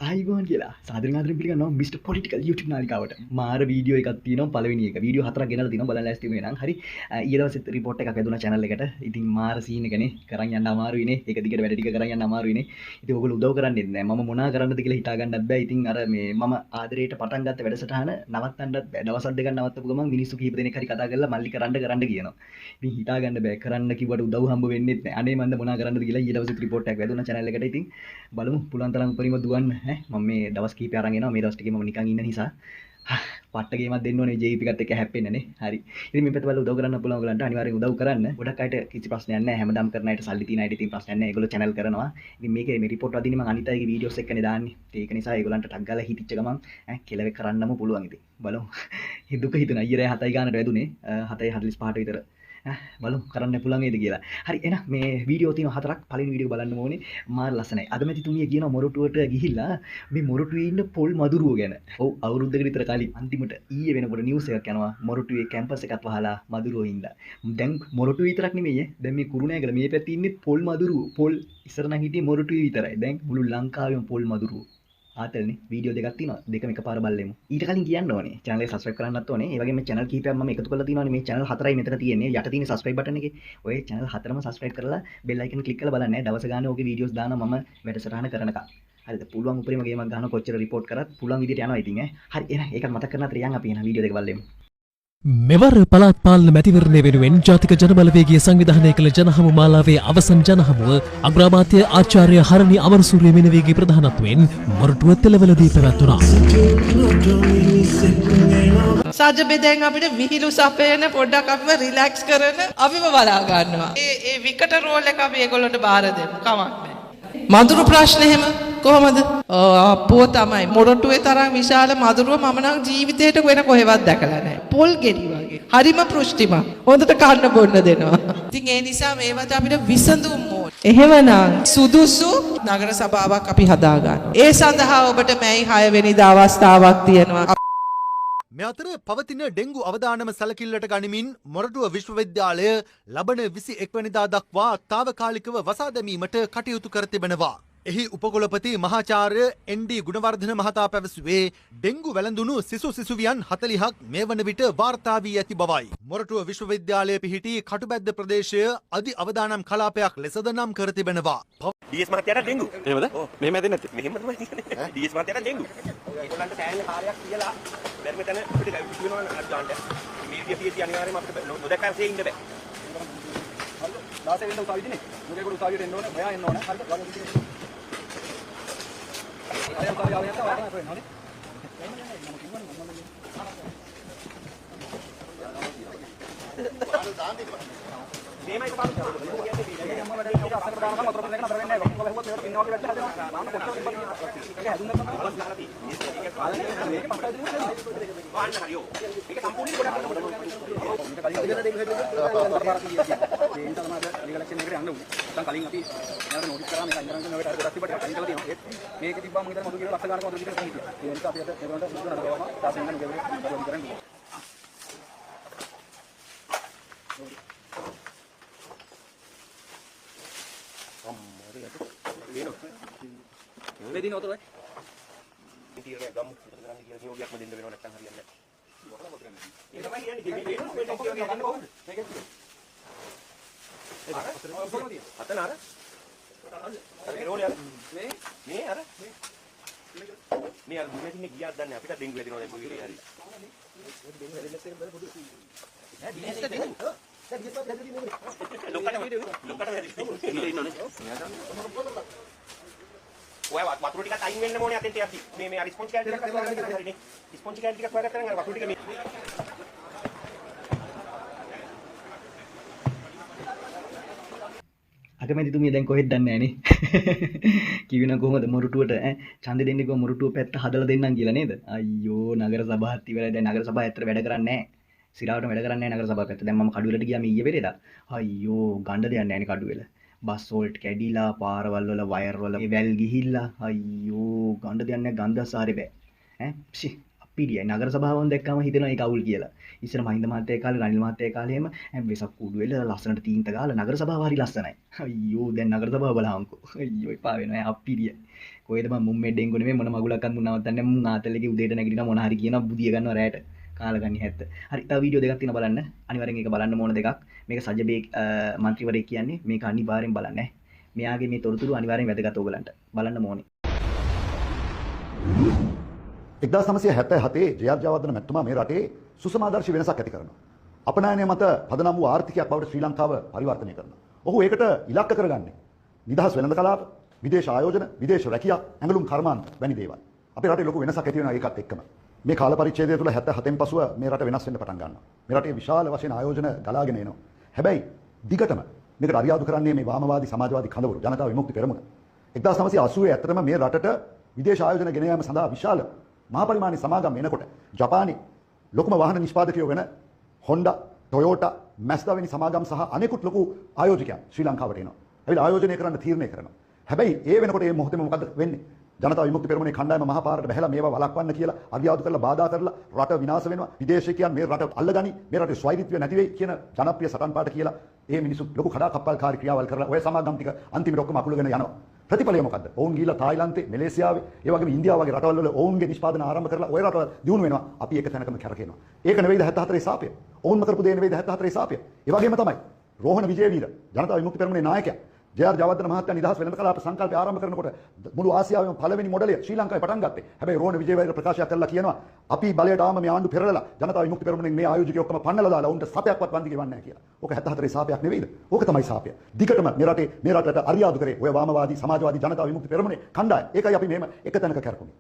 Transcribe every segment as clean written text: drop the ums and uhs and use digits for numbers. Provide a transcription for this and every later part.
ආයිබෝන් කියලා සාදරයෙන් ආදරයෙන් පිළිගන්නවා මිස්ටර් පොලිටිකල් YouTube නාලිකාවට. මාර වීඩියෝ එකක් තියෙනවා පළවෙනි එක. වීඩියෝ හතරක් ගෙනලා තිනවා බලන්න ලෑස්ති වෙන්න. හරි. ඊයේ දවසෙත් report එකක් ඇදුණා channel එකට. ඉතින් මාර scene එකනේ. කරන් යන්න අමාරුයිනේ. ඒක දිගට වැඩ ටික කරන් යන්න අමාරුයිනේ. ඉතින් ඔයගොල්ලෝ උදව් කරන්නේ නැහැ. මම මොනා කරන්නද කියලා හිතා ගන්නත් බෑ. ඉතින් අර මේ මම ආදරේට පටන් ගත්ත වැඩසටහන නවත්තන්නත් බෑ. දවස් දෙකක් නවත්තපු ගමන් මිනිස්සු කීප දෙනෙක් හරි කතා කරලා මල්ලි කරන්න කියනවා. ඉතින් හිතා ගන්න බෑ. කරන්න කිව්වට උදව් හම්බ වෙන්නේ නැහැ. අනේ මන්ද මොනා කරන්නද කියලා ඊයේ දවසෙත් report එකක් වැදුණා channel එකට. ඉතින් බලමු පුළුවන් තරම් උපරිම දුවන්න. මම මේ දවස් කීපයක් අරන් එනවා. මේ දවස් ටිකේ මම නිකන් ඉන්න නිසා පට්ට ගේමක් දෙන්න ඕනේ JP එකත් එක්ක හැප්පෙන්නනේ. හරි. ඉතින් මේ පැත්තවල උදව් කරන්න පුළුවන් ඔයගලන්ට අනිවාර්යෙන් උදව් කරන්න. ගොඩක් අයට කිසි ප්‍රශ්නයක් නැහැ. හැමදාම කරන අයට සල්ලි තියෙන අයට ඉතින් ප්‍රශ්නයක් නැහැ. ඒගොල්ලෝ channel කරනවා. ඉතින් මේකේ මේ report වදින්නේ මම අනිත් අයගේ videos එක්කනේ දාන්නේ. ඒක නිසා ඒගොල්ලන්ට ටක් ගාලා හිතිච්ච ගමන් කෙලවෙ කරන්නම පුළුවන් ඉතින්. බලමු. දුක හිතුණා. ඊයේ 7යි ගානට වැදුනේ. 7:45 විතර. බලමු කරන්න පුළුවන් වේද කියලා. හරි එහෙනම් මේ වීඩියෝ තියෙන හතරක් පළවෙනි වීඩියෝ බලන්න ඕනේ. මාර ලස්සනයි. අද මැතිතුමිය කියනවා මොරටුවට ගිහිල්ලා මේ මොරටුවේ ඉන්න පොල් මදුරුව ගැන. ඔව් අවුරුද්දකට විතර කලින් අන්තිමට ඊයේ වෙනකොට නිවුස් එකක් යනවා මොරටුවේ කැම්පස් එකක් වහලා මදුරුවෝ ඉඳලා. දැන් මොරටුව විතරක් නෙමෙයි දැන් මේ කුරුණෑගල මේ පැත්තේ ඉන්නේ පොල් මදුරුව. පොල් ඉස්සර නම් හිටියේ මොරටුවේ විතරයි. දැන් මුළු ලංකාවෙම පොල් මදුරුව. ආතල්නේ වීඩියෝ දෙකක් තියෙනවා දෙකම එකපාර බලලෙමු. ඊට කලින් කියන්න ඕනේ channel එක subscribe කරන්නත් ඕනේ. ඒ වගේම මේ channel කීපයක් මම එකතු කරලා තියෙනවානේ. මේ channel හතරයි මෙතන තියෙන්නේ. යට තියෙන subscribe button එකේ ඔය channel හතරම subscribe කරලා bell icon click කරලා බලන්න. දවස ගානේ ඔගේ videos දානවා මම වැඩසටහන කරනකම්. හරිද? පුළුවන් උපරිම ගේමක් ගන්න කොච්චර report කරත් පුළුවන් විදියට යනවා ඉතින් ඈ. හරි එහෙනම් ඒකත් මතක් කරන්න අතර යන් අපි එන වීඩියෝ දෙක බලලෙමු. මෙවර පළාත් පාලන මැතිවරණය වෙනුවෙන් ජාතික ජනබලවේගය සංවිධානය කළ ජනහමු මාලාවේ අවසන් ජනහමුව අග්‍රාමාත්‍ය ආචාර්ය හරණි අමරසූරිය මෙනවේගේ ප්‍රධානත්වයෙන් මොරටුව තෙලවලදී පැවැත්වුණා. සජබේ දැන් අපිට විහිළු සපයන පොඩ්ඩක් අපිව රිලැක්ස් කරන අපිව බලා ගන්නවා. ඒ විකට රෝල් එක අපි ඒගොල්ලන්ට බාර දෙමු. කමක් නැහැ. මදුරු ප්‍රශ්න එහෙම කොහමද? අපෝ තමයි මොරටුවේ තරම් විශාල මදුරුව මම නම් ජීවිතේට වෙන කොහෙවත් දැකලා නැහැ. පොල් ගෙඩි වගේ. හරිම පෘෂ්ටිමත්. හොඳට කන්න බොන්න දෙනවා. ඉතින් ඒ නිසා මේවට අපිට විසඳුම් ඕන. එහෙමනම් සුදුසු නගර සභාවක් අපි හදා ගන්න. ඒ සඳහා ඔබට මැයි 6 වෙනිදා අවස්ථාවක් තියෙනවා. මේ අතර පවතින ඩෙංගු අවදානම සැලකිල්ලට ගනිමින් මොරටුව විශ්වවිද්‍යාලය ලබන 21 වෙනිදා දක්වා తాවකාලිකව වසා දැමීමට කටයුතු කර තිබෙනවා. එහි උපකුලපති මහාචාර්ය එන්.ඩී. ගුණවර්ධන මහතා පැවසුවේ ඩෙංගු වැළඳුණු සිසුවියන් 40ක් මේ වන විට වාර්තා වී ඇති බවයි. මොරටුව විශ්වවිද්‍යාලයේ පිහිටි කටුබැද්ද ප්‍රදේශය අධි අවදානම් කලාපයක් ලෙසද නම් කර තිබෙනවා. ඩීඑස් මහත්තයාට ඩෙන්ගු. එහෙමද? මෙහෙම ඇදෙන්නේ නැත්තේ. මෙහෙම තමයි කියන්නේ. ඩීඑස් මහත්තයාට ඩෙන්ගු. ඒගොල්ලන්ට සෑහෙන කාර්යයක් කියලා බැරිම තැන අපිට කිව්ව වෙනවා අඩ්ඩාන්ට. මේ පියති අනිවාර්යයෙන්ම අපිට නොදැක්කන්සේ ඉන්න බෑ. හරිද? 16 වෙනිදා උසාවිය දිනේ. මුගේගොඩ උසාවියට එන්න ඕනේ. ඔයා එන්න ඕනේ. හරිද? අයම් කාර්යාලය යනවා වාරණය කරනවා නේ. මේමයි පාරු Ready no to eh? Hindi rin gam, hindi rin yung yak mo din daw nakang harian. Ito ba yan? Ata nara? Pero ni ara? Ni ara? Ni ara bukan ini giat dan apa kita dengue di mana bukan hari. ඔය වතුර ටිකක් අයින් වෙන්න ඕනේ අතෙන්ට යද්දි. මේ අර sponge කෑලි ටිකක් හොයාගන්න හරිනේ. ස්පොන්ජ් කෑලි ටිකක් හොයාගත්තා නම් අර වතුර ටික මේ අගමැතිතුමිය දැන් කොහෙද දන්නේ නැහනේ. කිවින කොහමද මොරටුවට ඡන්දෙ දෙන්නේ කොහොම මොරටුව පැත්ත හදලා දෙන්නම් කියලා නේද? අයියෝ නගර සභාවත් ඉවරයි. දැන් නගර සභාව ඇත්තට වැඩ කරන්නේ නැහැ. සිරාවට වැඩ කරන්නේ නැහැ නගර සභාව පැත්ත. දැන් මම කඩුවෙලට ගියාම ඊයේ පෙරේදා. අයියෝ ගණ්ඩ දෙයක් නැහැ නේ කඩුවෙල. බස් වෝල්ට් කැඩිලා පාරවල් වල වයර් වල වැල් ගිහිල්ලා අයියෝ ගණ්ඩ දෙයක් නැහැ ගන්ධසාරේ බෑ. අපිරියයි නගර සභාවන් දැක්කම හිතෙනවා ඒක අවුල් කියලා. ඉස්සර මහින්ද මහත්තයා කාලේ රනිල් මහත්තයා කාලේ එහෙම වෙසක් කුඩු වෙල ලස්සනට තීන්ත ගාලා නගර සභාව හරි ලස්සනයි. අයියෝ දැන් නගර සභාව බලහම්කෝ. අයියෝ එපා වෙනවා අපිරියයි. කොහෙද මම මුම්මේ ඩෙන්ගු නෙමෙයි මොන මගුලක්වත් මුන් නවත්තන්නේ මුන් ආතලගේ උදේට නැගිටිනා මොන හරි කියනවා බුදිය ගන්නවා රැයට කාලගන්නේ හැත්ත. හරි තව වීඩියෝ දෙකක් තියෙනවා බලන්න. අනිවාර්යෙන් ඒක බලන්න ඕන දෙකක්. මේක සජබේ මන්ත්‍රීවරයෙක් කියන්නේ මේක අනිවාර්යෙන් බලන්න. මෙයාගේ මේ තොරතුරු අනිවාර්යෙන් වැදගත් ඕගලන්ට. බලන්න ඕනේ. 1977 ජේ.ආර්. ජයවර්ධන මැතිතුමා මේ රටේ සුසමාදර්ශී වෙනසක් ඇති කරනවා. අපනයනය මත පදනම් වූ ආර්ථිකයක් බවට ශ්‍රී ලංකාව පරිවර්තනය කරනවා. ඔහු ඒකට ඉලක්ක කරගන්නේ නිදහස් වෙළඳ කලාප, විදේශ ආයෝජන, විදේශ රැකියා, ඇඟලුම් කර්මාන්ත වැනි දේවල්. අපේ රටේ ලොකු වෙනසක් ඇති වෙනවා ඒකත් එක්කම. මේ කාල පරිච්ඡේදය තුළ 77න් පසුව මේ රට වෙනස් වෙන්න පටන් ගන්නවා. මේ රටේ විශාල වශයෙන් ආයෝජන ගලාගෙන එනවා. හැබැයි දිගටම මේකට අරියාදු කරන්නේ මේ වාමවාදී සමාජවාදී කඳවුරු ජනතා විමුක්ති පෙරමුණ. 1980 ඇත්තටම මේ රටට විදේශ ආයෝජන ගෙන යාම සඳහා විශාල මහා පරිමාණයේ සමාගම් එනකොට ජපානයේ ලොකුම වාහන නිෂ්පාදකයෝ වෙන Honda, Toyota, Mazda වැනි සමාගම් සහ අනෙකුත් ලොකු ආයෝජකයන් ශ්‍රී ලංකාවට එනවා. ඇවිල්ලා ආයෝජනය කරන්න තීරණය කරනවා. හැබැයි ඒ වෙනකොට මේ මොහොතේම මොකද වෙන්නේ? ජනතා විමුක්ති පෙරමුණේ කණ්ඩායම මහා පාරට බහැලා මේවා වළක්වන්න කියලා අරියාදු කරලා බාධා කරලා රට විනාශ වෙනවා. විදේශිකයන් මේ රට අල්ලගනි, මේ රටේ ස්වෛරීත්වය නැති වෙයි කියන ජනප්‍රිය සටන් පාට කියලා ඒ මිනිස්සු ලොකු කඩාකප්පල්කාරී ක්‍රියාවල් කරලා ඔය සමාගම් ටික අන්තිමට ඔක්කොම අකුලගෙන යනවා. ප්‍රතිඵලය මොකද්ද? ඔවුන් ගිහිල්ලා තායිලන්තේ, මැලේසියාවේ, ඒ වගේම ඉන්දියාව වගේ රටවල් වල ඔවුන්ගේ නිෂ්පාදන ආරම්භ කරලා ඔය රටවල් දියුණු වෙනවා. අපි එක තැනකම කැරකෙනවා. ඒක නෙවෙයිද 74 සාපය? ඔවුන්ම කරපු දේ නෙවෙයිද 74 සාපය? ඒ වගේම තමයි රෝහණ විජේවීර ජනතා විමුක්ති පෙරමුණේ නායකයා ජේ.ආර්. ජයවර්ධන මහත්තයා නිදහස් වෙළඳ කලාප සංකල්පය ආරම්භ කරනකොට මුළු ආසියාවේම පළවෙනි මොඩලය ශ්‍රී ලංකාවේ පටන් ගත්තේ. හැබැයි රෝහණ විජේවීර ප්‍රකාශයක් කළා කියනවා අපි බලයට ආවම මේ ආණ්ඩු පෙරලලා ජනතා විමුක්ති පෙරමුණෙන් මේ ආයෝජකයෝ ඔක්කොම පන්නලා දාලා උන්ට සපයක්වත් වන්දි ගෙවන්නේ නැහැ කියලා. ඕක 74 සාපයක් නෙවෙයිද? ඕක තමයි සාපය. දිගටම මේ රටට අරියාදු කරේ ඔය වාමවාදී සමාජවාදී ජනතා විමුක්ති පෙරමුණේ කණ්ඩායම. ඒකයි අපි මෙහෙම එක තැනක කැරකුනේ.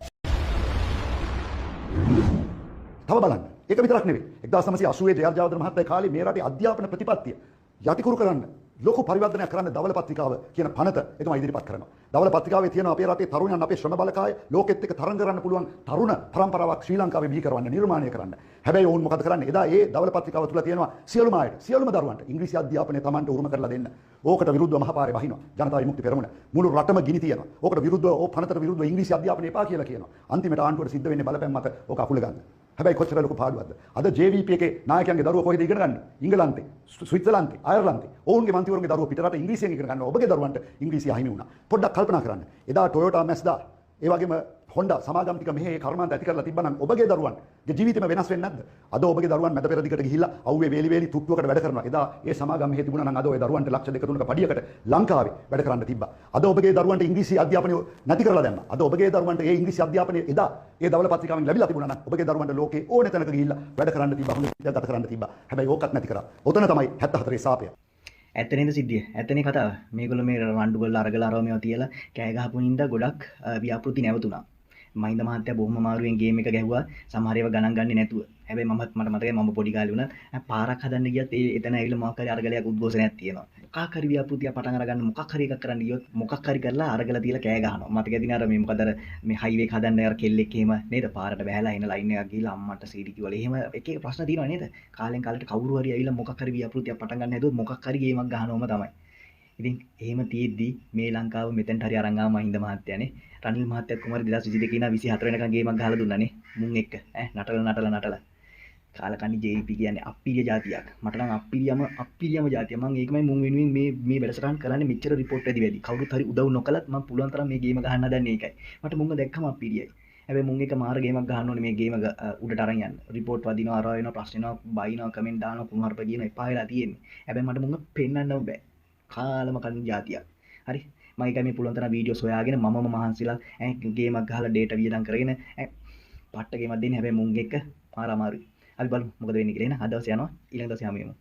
තව බලන්න. ඒක විතරක් නෙවෙයි. 1980 ජේ.ආර්. ජයවර්ධන මහත්තයා කාලේ මේ රටේ අධ්‍යාපන ප්‍රතිපත්තිය යටිකුරු කරන්න ලොකු පරිවර්තනයක් කරන්න ධවල පත්‍රිකාව කියන පනත එතුමා ඉදිරිපත් කරනවා. ධවල පත්‍රිකාවේ තියෙන අපේ රටේ තරුණයන් අපේ ශ්‍රම බලකාය ලෝකෙත් එක්ක තරඟ කරන්න පුළුවන් තරුණ පරම්පරාවක් ශ්‍රී ලංකාවේ බිහි කරවන්න නිර්මාණය කරන්න. හැබැයි වුන් මොකද කරන්නේ? එදා ඒ ධවල පත්‍රිකාව තුල තියෙනවා සියලුම අයට, සියලුම දරුවන්ට ඉංග්‍රීසි අධ්‍යාපනය Tamanට උරුම කරලා දෙන්න. ඕකට විරුද්ධව මහපාරේ වහිනවා. ජනතා විමුක්ති පෙරමුණ මුළු රටම ගිනි තියනවා. ඕකට විරුද්ධව ඕ පනතට විරුද්ධව ඉංග්‍රීසි අධ්‍යාපනය එපා කියලා කියනවා. අන්තිමට ආණ්ඩුවට සිද්ධ වෙන්නේ බලපෑම් මත ඕක අකුල ගන්න. හැබැයි කොච්චර ලොකු පාඩුවක්ද? අද JVP එකේ නායකයන්ගේ දරුවෝ කොහෙද ඉගෙන ගන්නේ? ඉංගලන්තේ, ස්විට්සර්ලන්තේ, අයර්ලන්තේ. ඔවුන්ගේ මන්ත්‍රීවරුන්ගේ දරුවෝ පිටරට ඉංග්‍රීසියෙන් ඉගෙන ගන්නවා. ඔබගේ දරුවන්ට ඉංග්‍රීසි අහිමි වුණා. පොඩ්ඩක් කල්පනා කරන්න. එදා Toyota, Mazda, ඒ වගේම Honda සමාගම් ටික මෙහි ඒ කර්මාන්ත ඇති කරලා තිබ්බනම් ඔබගේ දරුවන්ගේ ජීවිතෙම වෙනස් වෙන්නේ නැද්ද? අද ඔබගේ දරුවන් මැද පෙරදිගට ගිහිල්ලා අවුවේ වේලි තුට්ටුවකට වැඩ කරනවා. එදා ඒ සමාගම් මෙහි තිබුණා නම් අද ඔය දරුවන්ට ලක්ෂ 2-3ක පඩියකට ලංකාවේ වැඩ කරන්න තිබ්බා. අද ඔබගේ දරුවන්ට ඉංග්‍රීසි අධ්‍යාපනය නැති කරලා දැම්මා. අද ඔබගේ දරුවන්ට ඒ ඉංග්‍රීසි අධ්‍යාපනය එදා ඒ ධවල පත්‍රිකාවෙන් ලැබිලා තිබුණා නම් ඔබගේ දරුවන්ට ලෝකේ ඕනේ තැනක ගිහිල්ලා වැඩ කරන්න තිබ්බා. හොඳ ජීවිතයක් ගත කරන්න තිබ්බා. හැබැයි ඕකත් නැති කරා. ඔතන තමයි 74 සාපය. ඇත්තනේද සිද්ධිය? ඇත්තනේ කතාව. මේගොල්ලෝ මේ රණ්ඩු කරලා අරගලා අරව මේවා තියලා කෑ ගහපු නින්දා ගොඩක් ව්‍යාපෘති නැවතුණා. මහින්ද මහත්තයා බොහොම අමාරුවෙන් ගේම් එක ගැහුවා. සමහර ඒවා ගණන් ගන්නේ නැතුව. හැබැයි මට මතකයි මම පොඩි කාලේ වුණා පාරක් හදන්න ගියත් එතන ඇවිල්ලා මොකක් හරි අරගලයක් උද්ඝෝෂණයක් තියෙනවා. මොකක් හරි ව්‍යාපෘතියක් පටන් අරගන්න මොකක් හරි එකක් කරන්න ගියොත් මොකක් හරි කරලා අරගල තියලා කෑ ගහනවා. මතකද අර මේ මොකද අර මේ හයිවේ එක හදන්න අර කෙල්ලෙක් එහෙම නේද පාරට බහැලා එන ලයින් එකක් ගිහලා අම්මට සීටි කිව්වල එහෙම එක එක ප්‍රශ්න තියෙනවා නේද? කාලෙන් කාලට කවුරු හරි ඇවිල්ලා මොකක් හරි ව්‍යාපෘතියක් පටන් ගන්න හැදුවොත් මොකක් හරි ගේමක් ගහනවම තමයි. ඉතින් එහෙම තියෙද්දි මේ ලංකාව මෙතෙන්ට හරි අරන් ආව මහින්ද මහත්තයානේ රනිල් මහත්තයා කුමාර 2022 ඉඳන් 24 වෙනකන් ගේමක් ගහලා දුන්නානේ මුන් එක්ක නටලා කාලකන්ණි JVP කියන්නේ අප්පිරිය જાතියක් මට නම් අප්පිරියම જાතිය මම ඒකමයි මුන් වෙනුවෙන් මේ වැඩසටහන් කරන්නේ මෙච්චර රිපෝට් ඇදි වැඩි කවුරුත් හරි උදව් නොකලත් මම පුළුවන් තරම් මේ ගේම ගහන්න හදන්නේ ඒකයි මට මුන්ව දැක්කම අප්පිරියයි හැබැයි මුන් එක මාර ගේමක් ගහන්න ඕනේ මේ ගේම උඩට අරන් යන්න රිපෝට් වදිනවා අර වෙනවා ප්‍රශ්න එනවා බයිනවා කමෙන්ට් දානවා කුමාරප කියන එපා වෙලා තියෙන්නේ හැබැයි මට මුන්ව පෙන්වන්නම බෑ කාලම කලින් જાතියක් හරි මම ඒකයි මේ පුළුවන් තරම් වීඩියෝස් හොයාගෙන මමම මහන්සිලා ගේමක් ගහලා ඩේටා වියදම් කරගෙන පට්ට ගේමක් දෙන්නේ හැබැයි මුන් එක්ක මාර අමාරුයි අපි බලමු මොකද වෙන්නේ කියලා එහෙනම් අද දවසේ යනවා ඊළඟ දවසේ හමු වෙමු